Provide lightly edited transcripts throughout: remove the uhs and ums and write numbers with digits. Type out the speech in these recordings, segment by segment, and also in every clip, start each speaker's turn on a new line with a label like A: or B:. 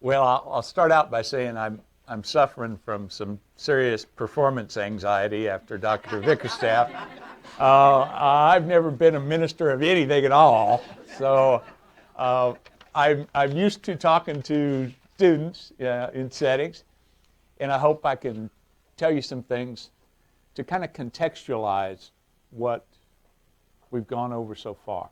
A: Well, I'll start out by saying I'm suffering from some serious performance anxiety after Dr. Vickerstaff. I've never been a minister of anything at all, so I'm used to talking to students in settings, and I hope I can tell you some things to kind of contextualize what we've gone over so far.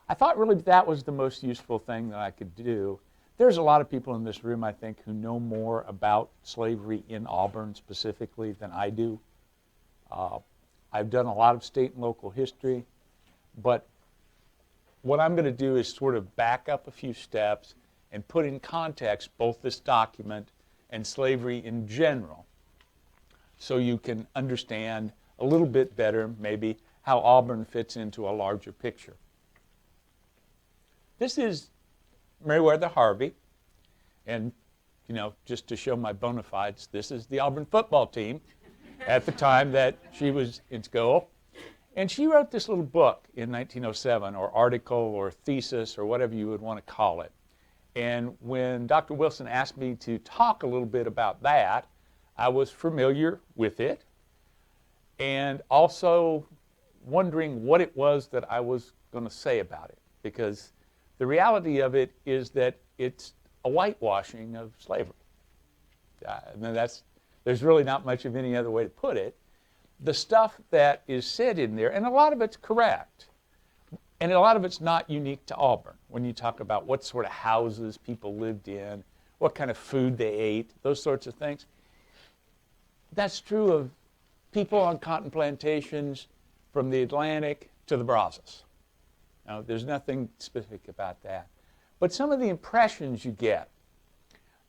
A: I thought really that was the most useful thing that I could do. There's a lot of people in this room, I think, who know more about slavery in Auburn specifically than I do. I've done a lot of state and local history, but what I'm going to do is sort of back up a few steps and put in context both this document and slavery in general, so you can understand a little bit better maybe how Auburn fits into a larger picture. This is Meriwether Harvey, and just to show my bona fides, this is the Auburn football team at the time that she was in school. And she wrote this little book in 1907, or article, or thesis, or whatever you would want to call it. And when Dr. Wilson asked me to talk a little bit about that, I was familiar with it, and also wondering what it was that I was going to say about it, because the reality of it is that it's a whitewashing of slavery. There's really not much of any other way to put it. The stuff that is said in there, and a lot of it's correct, and a lot of it's not unique to Auburn. When you talk about what sort of houses people lived in, what kind of food they ate, those sorts of things, that's true of people on cotton plantations from the Atlantic to the Brazos. Now, there's nothing specific about that. But some of the impressions you get,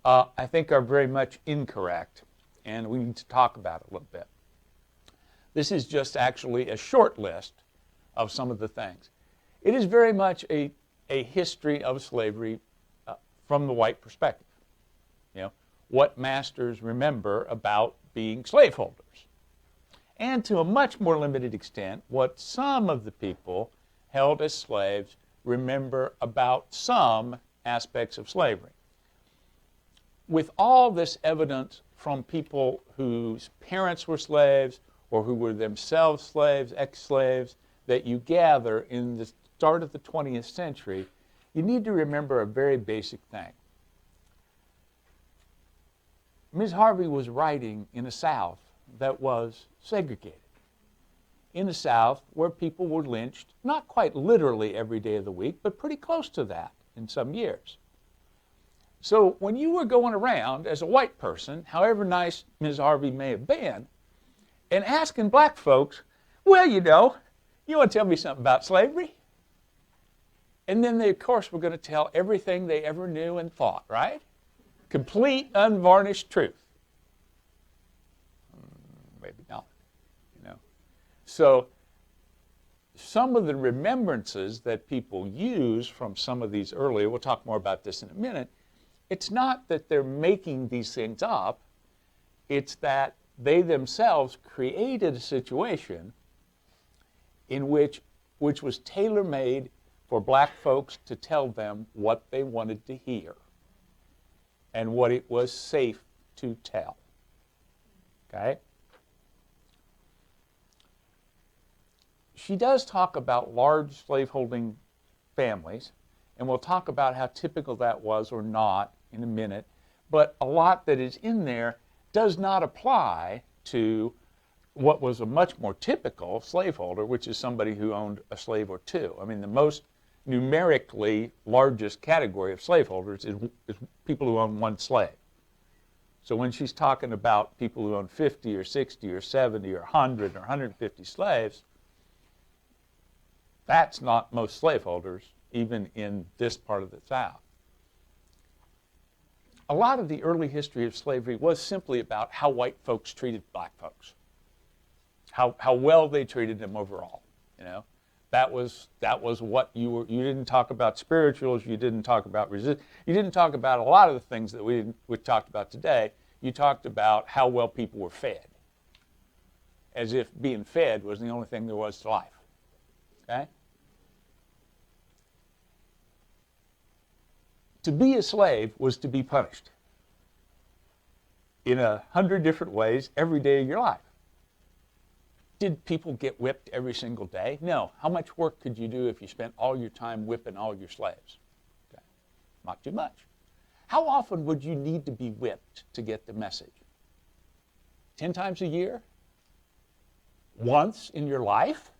A: I think, are very much incorrect, and we need to talk about it a little bit. This is just actually a short list of some of the things. It is very much a history of slavery from the white perspective. What masters remember about being slaveholders. And to a much more limited extent, what some of the people held as slaves remember about some aspects of slavery. With all this evidence from people whose parents were slaves or who were themselves slaves, ex-slaves, that you gather in the start of the 20th century, you need to remember a very basic thing. Ms. Harvey was writing in a South that was segregated. In the South, where people were lynched, not quite literally every day of the week, but pretty close to that in some years. So when you were going around as a white person, however nice Ms. Harvey may have been, and asking black folks, well, you want to tell me something about slavery? And then they, of course, were going to tell everything they ever knew and thought, right? Complete, unvarnished truth. Maybe not. So some of the remembrances that people use from some of these earlier, we'll talk more about this in a minute, it's not that they're making these things up, it's that they themselves created a situation in which was tailor-made for black folks to tell them what they wanted to hear and what it was safe to tell. Okay? She does talk about large slaveholding families, and we'll talk about how typical that was or not in a minute, but a lot that is in there does not apply to what was a much more typical slaveholder, which is somebody who owned a slave or two. I mean, the most numerically largest category of slaveholders is people who own one slave. So when she's talking about people who own 50 or 60 or 70 or 100 or 150 slaves, that's not most slaveholders, even in this part of the South. A lot of the early history of slavery was simply about how white folks treated black folks, how well they treated them overall. That was what you didn't talk about spirituals, you didn't talk about resistance, you didn't talk about a lot of the things that we talked about today. You talked about how well people were fed, as if being fed was the only thing there was to life. Okay? To be a slave was to be punished in 100 different ways every day of your life. Did people get whipped every single day? No. How much work could you do if you spent all your time whipping all your slaves? Okay. Not too much. How often would you need to be whipped to get the message? 10 times a year? Once in your life?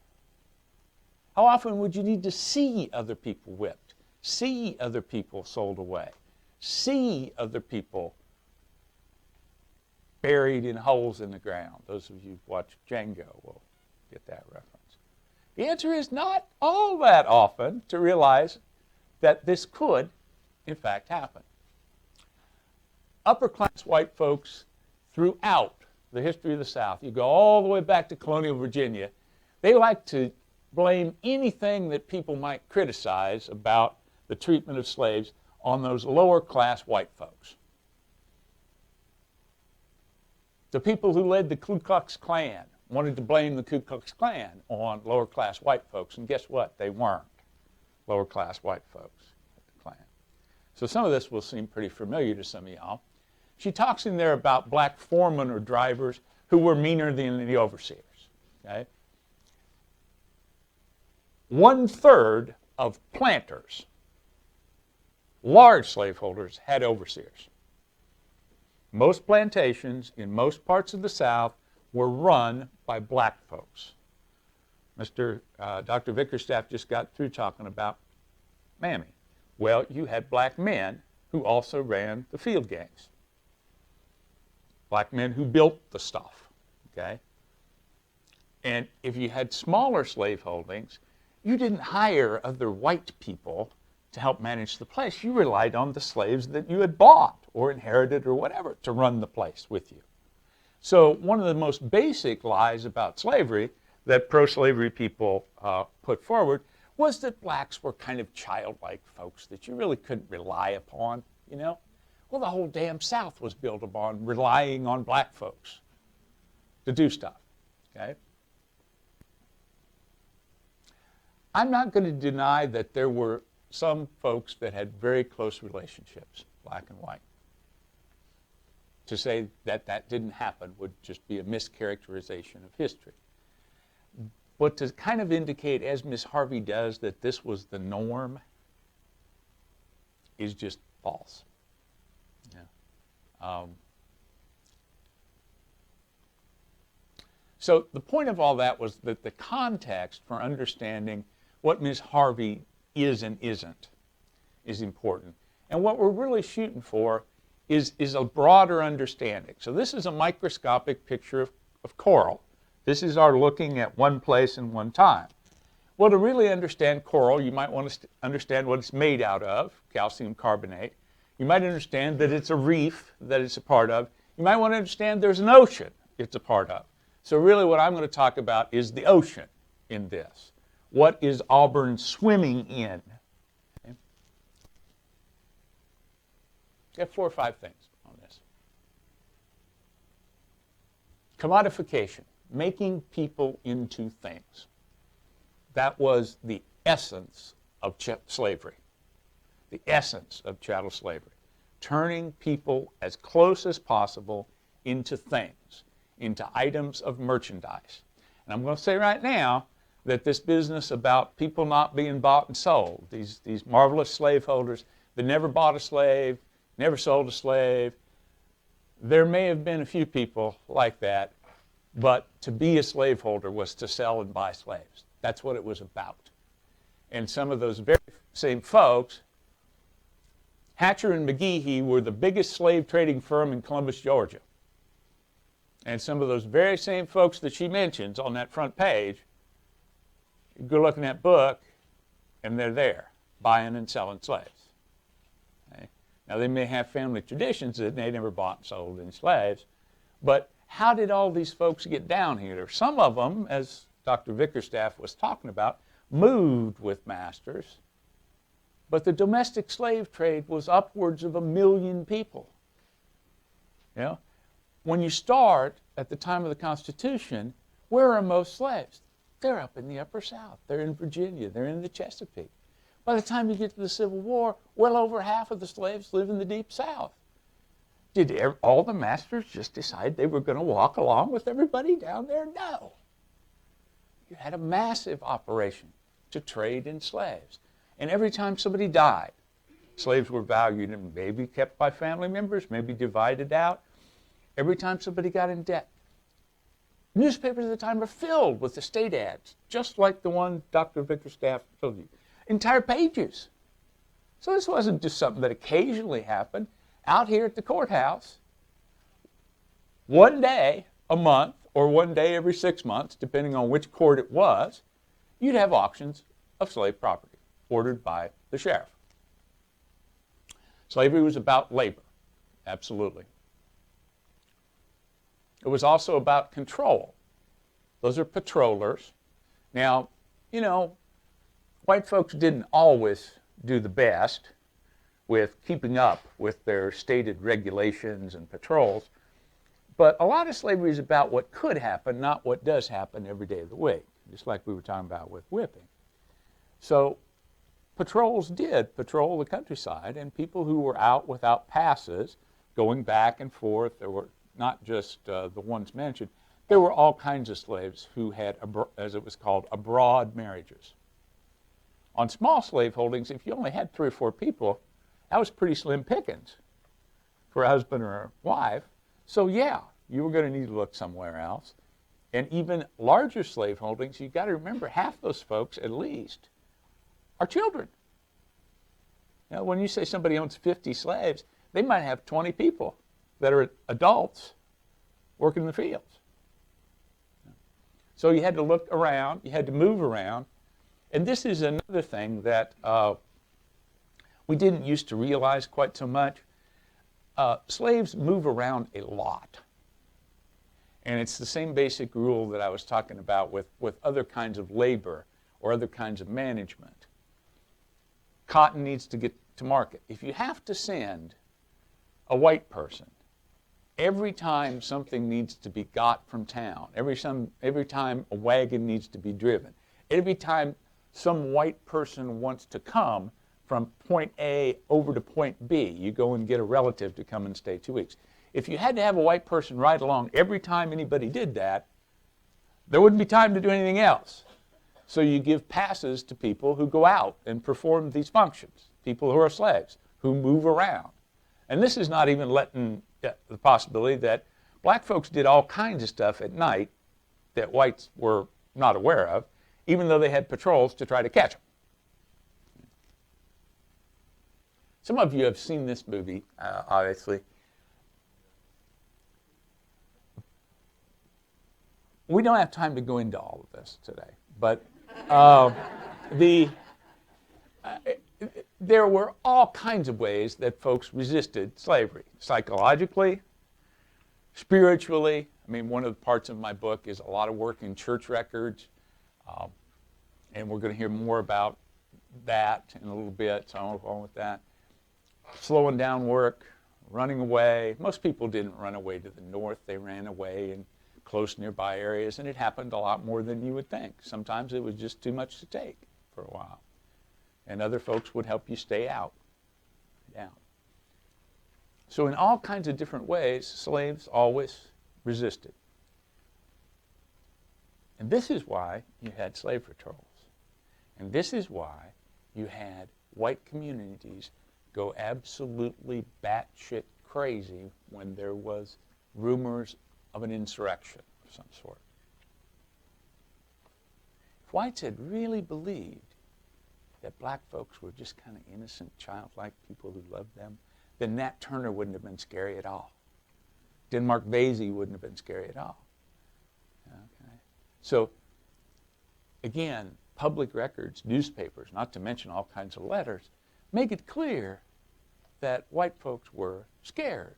A: How often would you need to see other people whipped? See other people sold away? See other people buried in holes in the ground? Those of you who've watched Django will get that reference. The answer is not all that often to realize that this could, in fact, happen. Upper-class white folks throughout the history of the South, you go all the way back to colonial Virginia, they like to blame anything that people might criticize about the treatment of slaves on those lower-class white folks. The people who led the Ku Klux Klan wanted to blame the Ku Klux Klan on lower-class white folks, and guess what? They weren't lower-class white folks at the Klan. So some of this will seem pretty familiar to some of y'all. She talks in there about black foremen or drivers who were meaner than the overseers. Okay? 1/3 of planters, large slaveholders, had overseers. Most plantations in most parts of the South were run by black folks. Dr. Vickerstaff just got through talking about Mammy. Well, you had black men who also ran the field gangs. Black men who built the stuff, okay? And if you had smaller slave holdings, you didn't hire other white people to help manage the place. You relied on the slaves that you had bought or inherited or whatever to run the place with you. So one of the most basic lies about slavery that pro-slavery people put forward was that blacks were kind of childlike folks that you really couldn't rely upon, you know? Well, the whole damn South was built upon relying on black folks to do stuff, okay? I'm not going to deny that there were some folks that had very close relationships, black and white. To say that that didn't happen would just be a mischaracterization of history. But to kind of indicate, as Miss Harvey does, that this was the norm is just false. Yeah. So the point of all that was that the context for understanding what Miss Harvey is and isn't is important. And what we're really shooting for is a broader understanding. So this is a microscopic picture of coral. This is our looking at one place and one time. Well, to really understand coral, you might want to understand what it's made out of, calcium carbonate. You might understand that it's a reef that it's a part of. You might want to understand there's an ocean it's a part of. So really what I'm going to talk about is the ocean in this. What is Auburn swimming in? Okay. I have 4 or 5 things on this. Commodification, making people into things. That was the essence of slavery, the essence of chattel slavery. Turning people as close as possible into things, into items of merchandise. And I'm going to say right now that this business about people not being bought and sold, these marvelous slaveholders that never bought a slave, never sold a slave, there may have been a few people like that, but to be a slaveholder was to sell and buy slaves. That's what it was about. And some of those very same folks, Hatcher and McGehee were the biggest slave trading firm in Columbus, Georgia. And some of those very same folks that she mentions on that front page, you go look in that book, and they're there, buying and selling slaves. Okay? Now, they may have family traditions that they never bought and sold any slaves, but how did all these folks get down here? Some of them, as Dr. Vickerstaff was talking about, moved with masters, but the domestic slave trade was upwards of 1 million people. You know? When you start at the time of the Constitution, where are most slaves? They're up in the Upper South. They're in Virginia. They're in the Chesapeake. By the time you get to the Civil War, well over half of the slaves live in the Deep South. Did all the masters just decide they were going to walk along with everybody down there? No. You had a massive operation to trade in slaves. And every time somebody died, slaves were valued and maybe kept by family members, maybe divided out. Every time somebody got in debt, newspapers at the time were filled with estate ads, just like the one Dr. Bickerstaff told you. Entire pages. So this wasn't just something that occasionally happened. Out here at the courthouse, one day a month or one day every 6 months, depending on which court it was, you'd have auctions of slave property ordered by the sheriff. Slavery was about labor, absolutely. It was also about control. Those are patrollers. Now, you know, white folks didn't always do the best with keeping up with their stated regulations and patrols, but a lot of slavery is about what could happen, not what does happen every day of the week, just like we were talking about with whipping. So patrols did patrol the countryside, and people who were out without passes, going back and forth, there were not just the ones mentioned, there were all kinds of slaves who had, as it was called, abroad marriages. On small slave holdings, if you only had 3 or 4 people, that was pretty slim pickings for a husband or a wife. So yeah, you were going to need to look somewhere else. And even larger slave holdings, you've got to remember half those folks at least are children. You know, when you say somebody owns 50 slaves, they might have 20 people that are adults working in the fields. So you had to look around, you had to move around. And this is another thing that we didn't used to realize quite so much. Slaves move around a lot. And it's the same basic rule that I was talking about with other kinds of labor or other kinds of management. Cotton needs to get to market. If you have to send a white person every time something needs to be got from town, every time a wagon needs to be driven, every time some white person wants to come from point A over to point B, you go and get a relative to come and stay 2 weeks. If you had to have a white person ride along every time anybody did that, there wouldn't be time to do anything else. So you give passes to people who go out and perform these functions, people who are slaves, who move around. And this is not even letting the possibility that black folks did all kinds of stuff at night that whites were not aware of, even though they had patrols to try to catch them. Some of you have seen this movie, obviously. We don't have time to go into all of this today, but there were all kinds of ways that folks resisted slavery, psychologically, spiritually. I mean, one of the parts of my book is a lot of work in church records, and we're going to hear more about that in a little bit, so I won't go on with that. Slowing down work, running away. Most people didn't run away to the north. They ran away in close nearby areas, and it happened a lot more than you would think. Sometimes it was just too much to take for a while. And other folks would help you stay out. Down. So in all kinds of different ways, slaves always resisted. And this is why you had slave patrols. And this is why you had white communities go absolutely batshit crazy when there was rumors of an insurrection of some sort. If whites had really believed that black folks were just kind of innocent, childlike people who loved them, then Nat Turner wouldn't have been scary at all. Denmark Vesey wouldn't have been scary at all. Okay. So, again, public records, newspapers, not to mention all kinds of letters, make it clear that white folks were scared.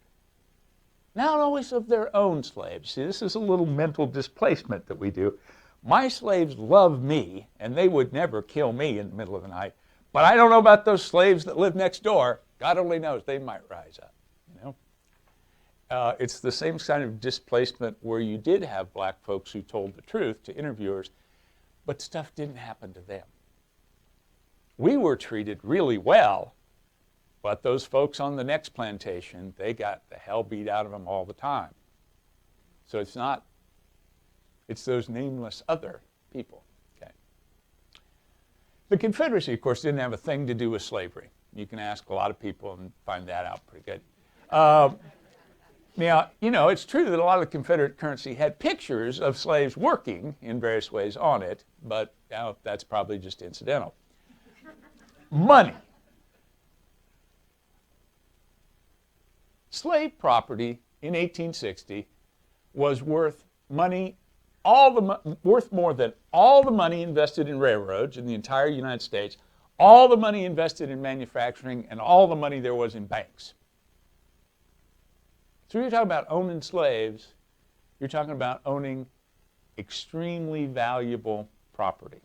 A: Not always of their own slaves. See, this is a little mental displacement that we do. My slaves love me, and they would never kill me in the middle of the night. But I don't know about those slaves that live next door. God only knows, they might rise up. You know? It's the same kind of displacement where you did have black folks who told the truth to interviewers, but stuff didn't happen to them. we were treated really well, but those folks on the next plantation, they got the hell beat out of them all the time. So it's those nameless other people. Okay. The Confederacy, of course, didn't have a thing to do with slavery. You can ask a lot of people and find that out pretty good. Now, it's true that a lot of the Confederate currency had pictures of slaves working in various ways on it, but that's probably just incidental. Money. Slave property in 1860 was worth money, worth more than all the money invested in railroads in the entire United States, all the money invested in manufacturing, and all the money there was in banks. So you're talking about owning slaves, you're talking about owning extremely valuable property.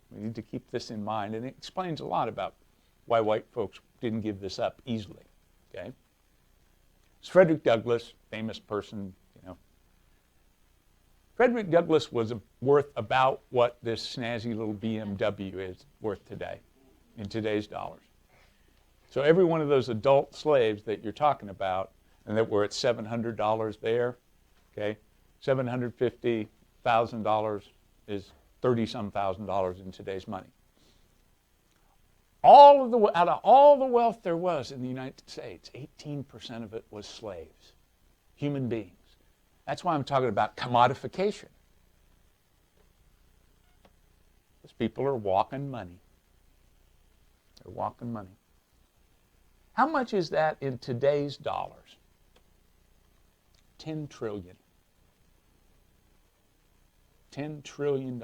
A: We need to keep this in mind, and it explains a lot about why white folks didn't give this up easily. Okay? It's Frederick Douglass, famous person, Frederick Douglass was worth about what this snazzy little BMW is worth today, in today's dollars. So every one of those adult slaves that you're talking about, and that were at $700 there, okay, $750,000 is $30-some thousand in today's money. Out of all the wealth there was in the United States, 18% of it was slaves, human beings. That's why I'm talking about commodification. Those people are walking money. They're walking money. How much is that in today's dollars? 10 trillion. $10 trillion.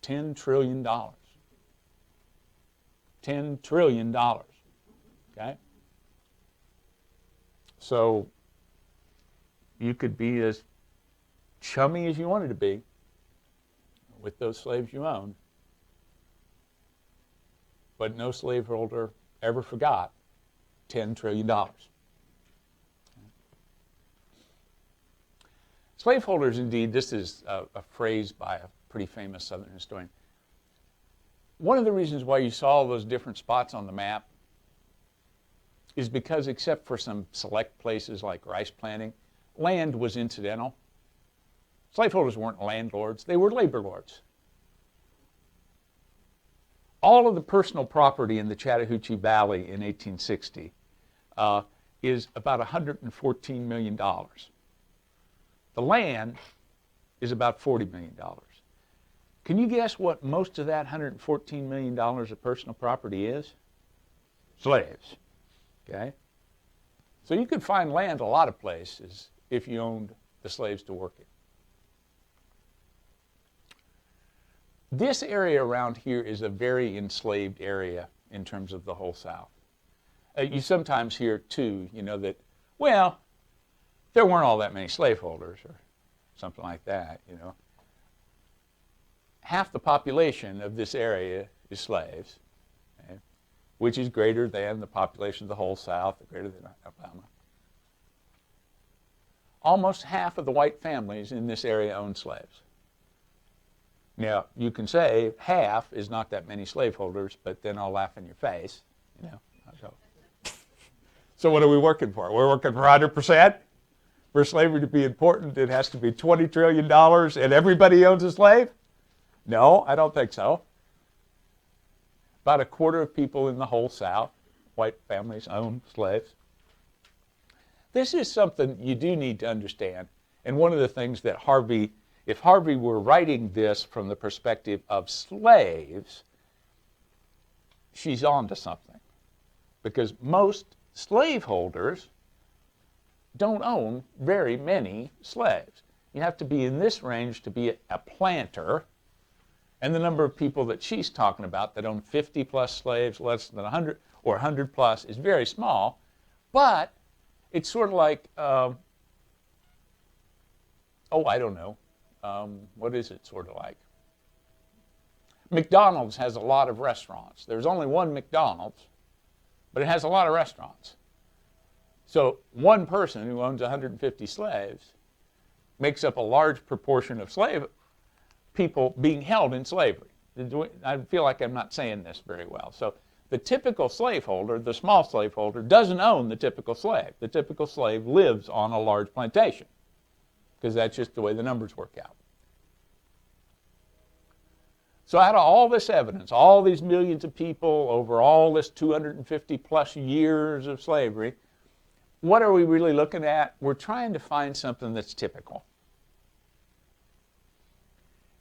A: $10 trillion. $10 trillion. Okay? So you could be as chummy as you wanted to be with those slaves you owned, but no slaveholder ever forgot $10 trillion. Slaveholders, indeed, this is a phrase by a pretty famous Southern historian. One of the reasons why you saw all those different spots on the map is because, except for some select places like rice planting, land was incidental. Slaveholders weren't landlords, they were labor lords. All of the personal property in the Chattahoochee Valley in 1860 is about $114 million. The land is about $40 million. Can you guess what most of that $114 million of personal property is? Slaves. Okay? So you could find land a lot of places if you owned the slaves to work it. This area around here is a very enslaved area in terms of the whole South. You sometimes hear, too, that, well, there weren't all that many slaveholders or something like that, Half the population of this area is slaves, okay, which is greater than the population of the whole South, greater than Alabama. Almost half of the white families in this area own slaves. Now, you can say half is not that many slaveholders, but then I'll laugh in your face, So what are we working for? We're working for 100%? For slavery to be important, it has to be $20 trillion and everybody owns a slave? No, I don't think so. About a quarter of people in the whole South, white families, own slaves. This is something you do need to understand. And one of the things that if Harvey were writing this from the perspective of slaves, she's on to something. Because most slaveholders don't own very many slaves. You have to be in this range to be a planter. And the number of people that she's talking about that own 50 plus slaves, less than 100 or 100 plus, is very small. But it's sort of like, I don't know. What is it sort of like? McDonald's has a lot of restaurants. There's only one McDonald's, but it has a lot of restaurants. So one person who owns 150 slaves makes up a large proportion of people being held in slavery. I feel like I'm not saying this very well. So the typical slaveholder, the small slaveholder, doesn't own the typical slave. The typical slave lives on a large plantation because that's just the way the numbers work out. So out of all this evidence, all these millions of people over all this 250 plus years of slavery, what are we really looking at? We're trying to find something that's typical.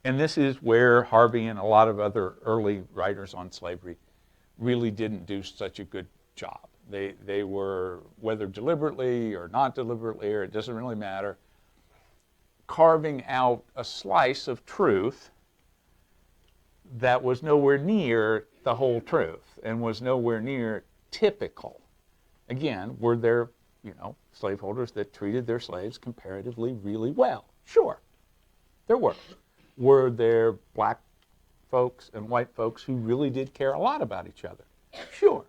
A: And this is where Harvey and a lot of other early writers on slavery really didn't do such a good job. They were, whether deliberately or not deliberately, or it doesn't really matter, carving out a slice of truth that was nowhere near the whole truth and was nowhere near typical. Again, were there, slaveholders that treated their slaves comparatively really well? Sure, there were. Were there black folks and white folks who really did care a lot about each other? Sure.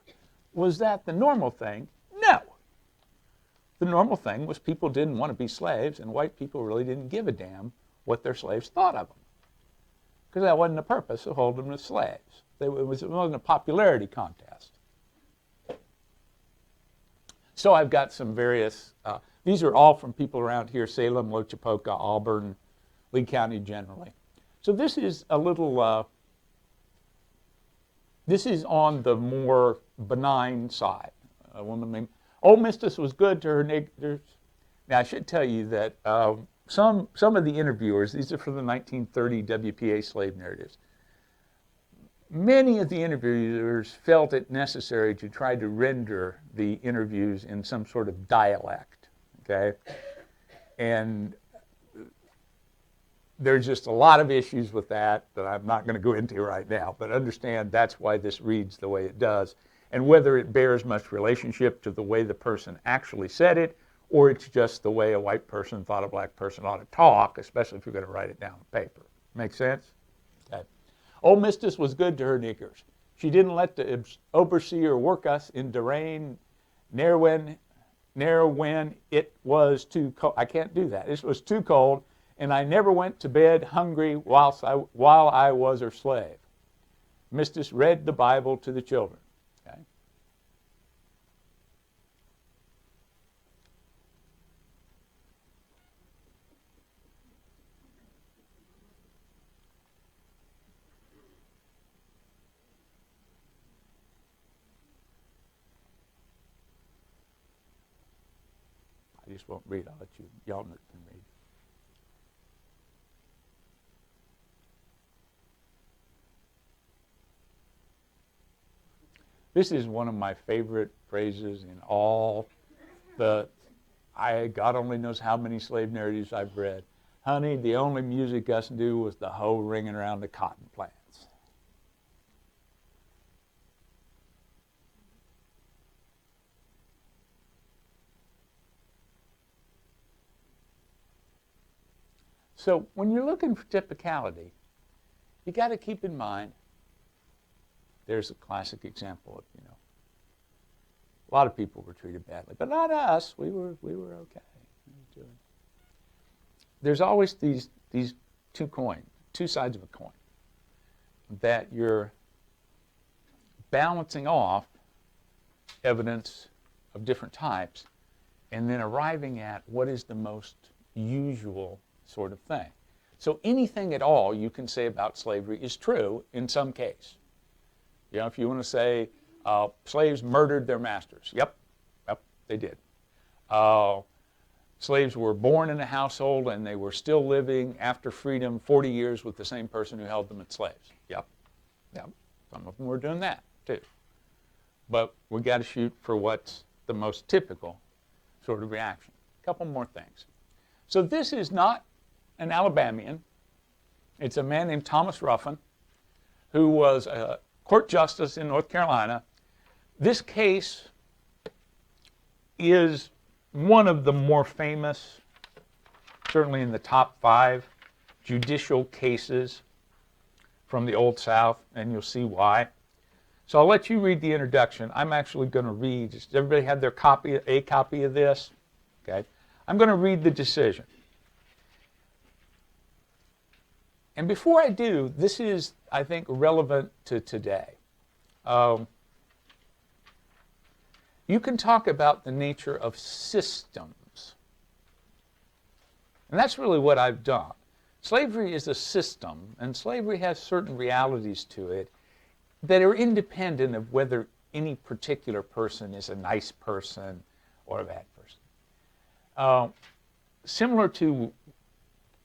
A: Was that the normal thing? No. The normal thing was people didn't want to be slaves, and white people really didn't give a damn what their slaves thought of them, because that wasn't the purpose of holding them as slaves. It wasn't a popularity contest. So I've got some various, these are all from people around here, Salem, Lochapoka, Auburn, Lee County generally. So this is a little, this is on the more benign side. A woman named, Old Mistress was good to her niggers. Now I should tell you that some of the interviewers, these are from the 1930 WPA slave narratives, many of the interviewers felt it necessary to try to render the interviews in some sort of dialect, okay? And there's just a lot of issues with that I'm not going to go into right now, but understand that's why this reads the way it does, and whether it bears much relationship to the way the person actually said it, or it's just the way a white person thought a black person ought to talk, especially if you're going to write it down on paper. Make sense? Okay. Old Mistress was good to her niggers. She didn't let the overseer work us in the rain, ne'er when it was too cold. I can't do that. It was too cold, and I never went to bed hungry while I was her slave. Mistress read the Bible to the children. Okay? I just won't read. I'll let y'all can read. This is one of my favorite phrases in all the, God only knows how many slave narratives I've read. Honey, the only music us knew was the hoe ringing around the cotton plants. So when you're looking for typicality, you got to keep in mind, there's a classic example of, a lot of people were treated badly, but not us. We were okay. There's always these two sides of a coin, that you're balancing off evidence of different types and then arriving at what is the most usual sort of thing. So anything at all you can say about slavery is true in some case. If you want to say slaves murdered their masters, yep, they did. Slaves were born in a household and they were still living after freedom 40 years with the same person who held them as slaves. Yep. Some of them were doing that too. But we got to shoot for what's the most typical sort of reaction. A couple more things. So this is not an Alabamian. It's a man named Thomas Ruffin, who was a court justice in North Carolina. This case is one of the more famous, certainly in the top 5 judicial cases from the Old South, and you'll see why. So I'll let you read the introduction. I'm actually going to read. Does everybody have their a copy of this? Okay. I'm going to read the decision. And before I do, this is, I think, relevant to today. You can talk about the nature of systems. And that's really what I've done. Slavery is a system, and slavery has certain realities to it that are independent of whether any particular person is a nice person or a bad person. Similar to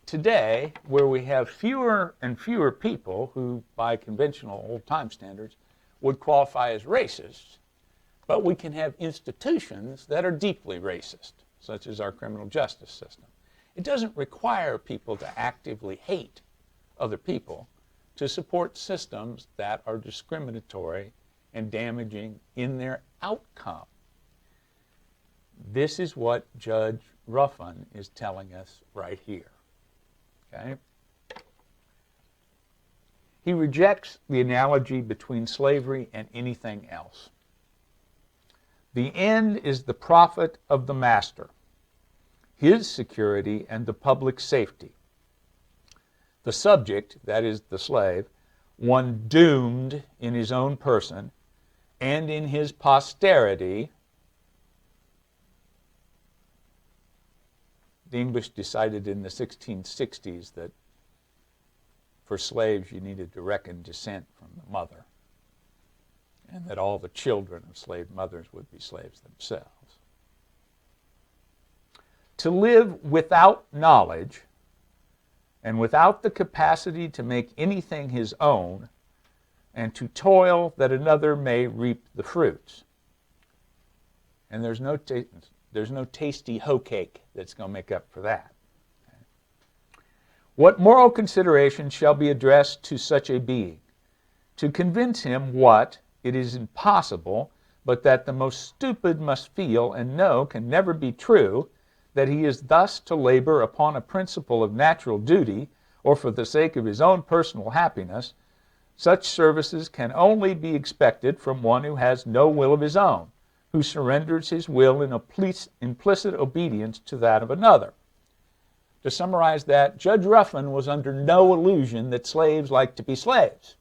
A: today, where we have fewer and fewer people who, by conventional old-time standards, would qualify as racists, but we can have institutions that are deeply racist, such as our criminal justice system. It doesn't require people to actively hate other people to support systems that are discriminatory and damaging in their outcome. This is what Judge Ruffin is telling us right here. Okay? He rejects the analogy between slavery and anything else. The end is the profit of the master, his security and the public safety. The subject, that is the slave, one doomed in his own person and in his posterity. The English decided in the 1660s that for slaves you needed to reckon descent from the mother, and that all the children of slave mothers would be slaves themselves. To live without knowledge and without the capacity to make anything his own, and to toil that another may reap the fruits. And there's no tasty hoe cake that's going to make up for that. What moral consideration shall be addressed to such a being? To convince him what, it is impossible, but that the most stupid must feel and know can never be true, that he is thus to labor upon a principle of natural duty, or for the sake of his own personal happiness. Such services can only be expected from one who has no will of his own, who surrenders his will in implicit obedience to that of another. To summarize that, Judge Ruffin was under no illusion that slaves like to be slaves.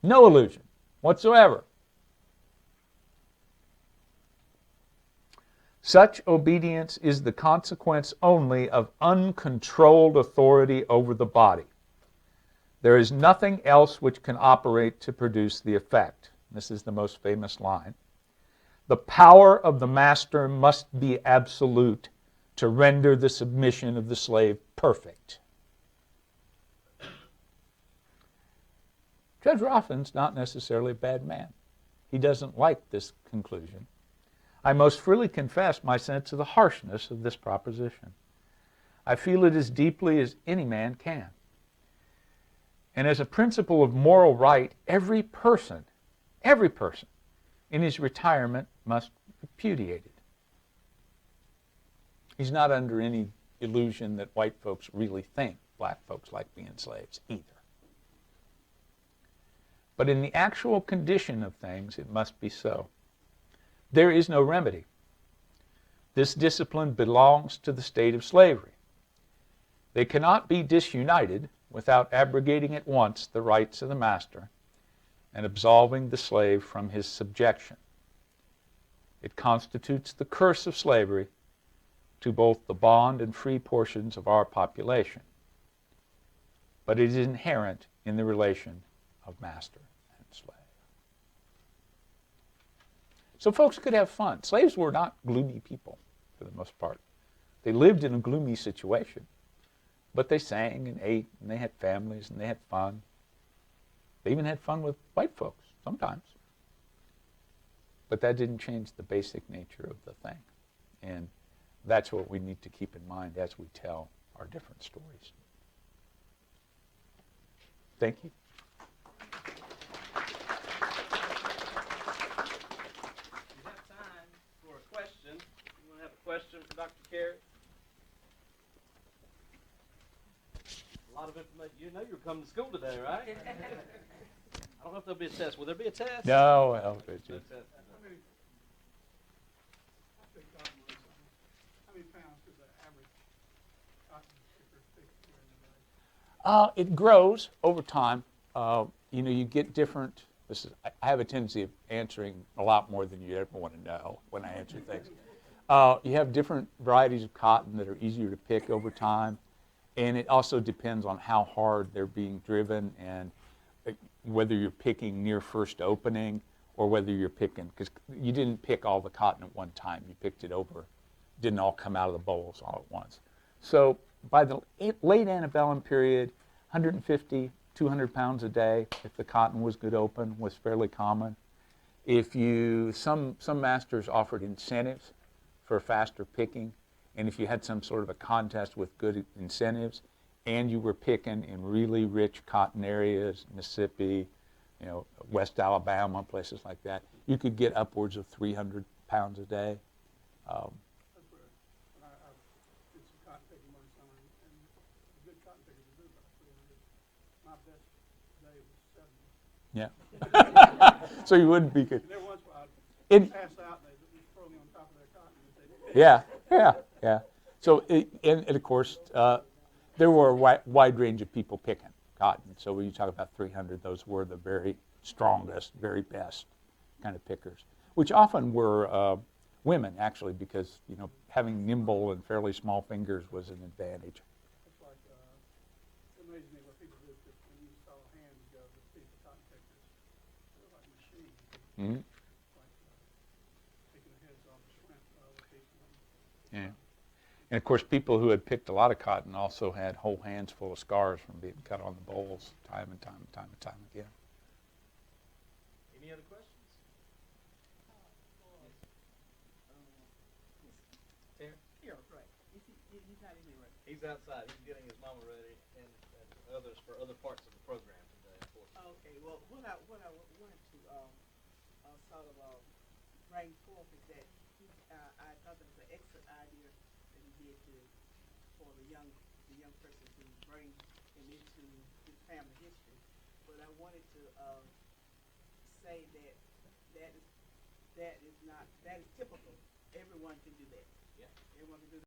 A: No illusion whatsoever. Such obedience is the consequence only of uncontrolled authority over the body. There is nothing else which can operate to produce the effect. This is the most famous line. The power of the master must be absolute to render the submission of the slave perfect. Judge Ruffin's not necessarily a bad man. He doesn't like this conclusion. I most freely confess my sense of the harshness of this proposition. I feel it as deeply as any man can. And as a principle of moral right, every person in his retirement must repudiate it. He's not under any illusion that white folks really think black folks like being slaves either. But in the actual condition of things, it must be so. There is no remedy. This discipline belongs to the state of slavery. They cannot be disunited without abrogating at once the rights of the master and absolving the slave from his subjection. It constitutes the curse of slavery to both the bond and free portions of our population. But it is inherent in the relation of master and slave. So folks could have fun. Slaves were not gloomy people for the most part. They lived in a gloomy situation, but they sang and ate and they had families and they had fun. They even had fun with white folks sometimes. But that didn't change the basic nature of the thing. And that's what we need to keep in mind as we tell our different stories. Thank you.
B: Question for Dr. Carey? A lot of information. You know you're coming to school today, right? I don't know if there'll be a test. Will there be a test?
A: No, well, but
B: No
A: just,
B: test.
C: How many pounds does the average cotton picker pick during the day?
A: It grows over time. You get different. I have a tendency of answering a lot more than you ever want to know when I answer things. You have different varieties of cotton that are easier to pick over time, and it also depends on how hard they're being driven and whether you're picking near first opening or whether you're picking, because you didn't pick all the cotton at one time. You picked it over, didn't all come out of the bolls all at once. So by the late antebellum period, 150, 200 pounds a day, if the cotton was good open, was fairly common. Some masters offered incentives for faster picking, and if you had some sort of a contest with good incentives, and you were picking in really rich cotton areas, Mississippi, West Alabama, places like that, you could get upwards of 300 pounds a day.
C: That's where I did some cotton picking one summer, and good cotton pickers will do about 300. My best day was 70.
A: Yeah. So you wouldn't be good.
C: And every once in a while, I'd pass out, and they'd just throw me on top of their cotton. And
A: Yeah. So, and of course, there were a wide range of people picking cotton. So when you talk about 300, those were the very strongest, very best kind of pickers, which often were women, actually, because having nimble and fairly small fingers was an advantage.
C: it's like, it amazed me what people do, because when you saw hands go to see the cotton pickers, they're like machines.
A: Mm-hmm.
C: Like taking the heads off the shrimp out of the people.
A: Yeah. And of course, people who had picked a lot of cotton also had whole hands full of scars from being cut on the bolls time and time again.
B: Any other questions? Terry?
D: Yeah, right. He's not in here, right?
B: He's outside. He's getting his mama ready and others for other parts of the program today, unfortunately.
D: Okay, well, what I wanted to sort of bring forth is that I thought it was an excellent idea that he did for the young person to bring him into his family history. But I wanted to say that is typical. Everyone can do that.
B: Yeah.
D: Everyone can do that.